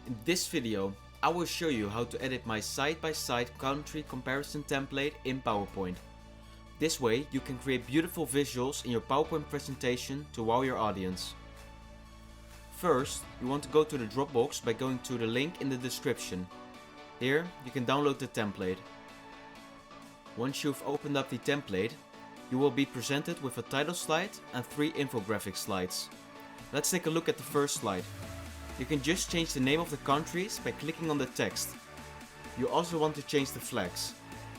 In this video, I will show you how to edit my side-by-side country comparison template in PowerPoint. This way you can create beautiful visuals in your PowerPoint presentation to wow your audience. First, you want to go to the Dropbox by going to the link in the description. Here you can download the template. Once you've opened up the template, you will be presented with a title slide and 3 infographic slides. Let's take a look at the first slide. You can just change the name of the countries by clicking on the text. You also want to change the flags.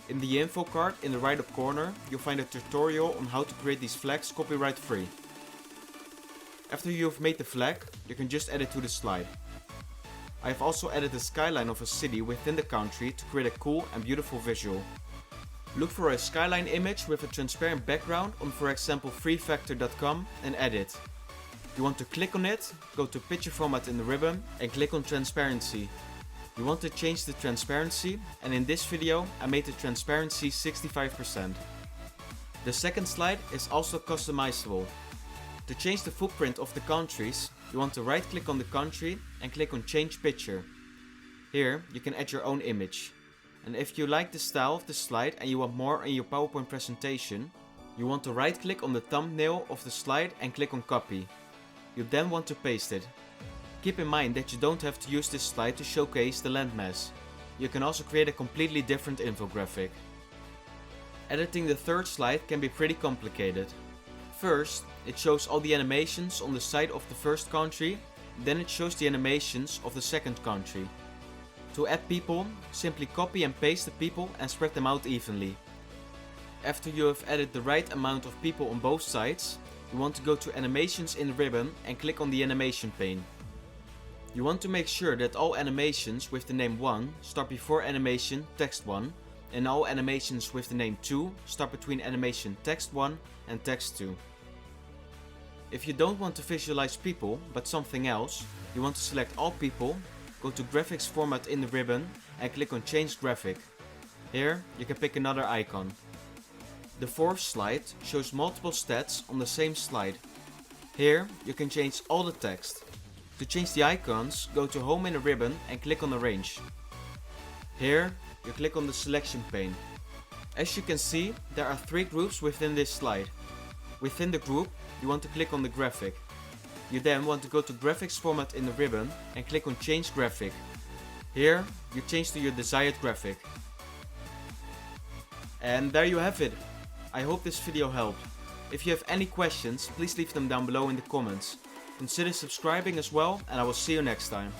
In the info card in the right up corner, you'll find a tutorial on how to create these flags copyright free. After you've made the flag, you can just add it to the slide. I have also added the skyline of a city within the country to create a cool and beautiful visual. Look for a skyline image with a transparent background on, for example, freefactor.com and add it. You want to click on it, go to picture format in the ribbon and click on transparency. You want to change the transparency, and in this video I made the transparency 65%. The second slide is also customizable. To change the footprint of the countries, you want to right click on the country and click on change picture. Here you can add your own image. And if you like the style of the slide and you want more in your PowerPoint presentation, you want to right click on the thumbnail of the slide and click on copy. You then want to paste it. Keep in mind that you don't have to use this slide to showcase the landmass. You can also create a completely different infographic. Editing the third slide can be pretty complicated. First, it shows all the animations on the side of the first country, then it shows the animations of the second country. To add people, simply copy and paste the people and spread them out evenly. After you have added the right amount of people on both sides, you want to go to Animations in the ribbon and click on the animation pane. You want to make sure that all animations with the name 1 start before animation text 1 and all animations with the name 2 start between animation text 1 and text 2. If you don't want to visualize people but something else, you want to select all people, go to graphics format in the ribbon and click on change graphic. Here you can pick another icon. The fourth slide shows multiple stats on the same slide. Here you can change all the text. To change the icons, go to home in the ribbon and click on arrange. Here you click on the selection pane. As you can see, there are 3 groups within this slide. Within the group, you want to click on the graphic. You then want to go to graphics format in the ribbon and click on change graphic. Here you change to your desired graphic. And there you have it. I hope this video helped. If you have any questions, please leave them down below in the comments. Consider subscribing as well, and I will see you next time.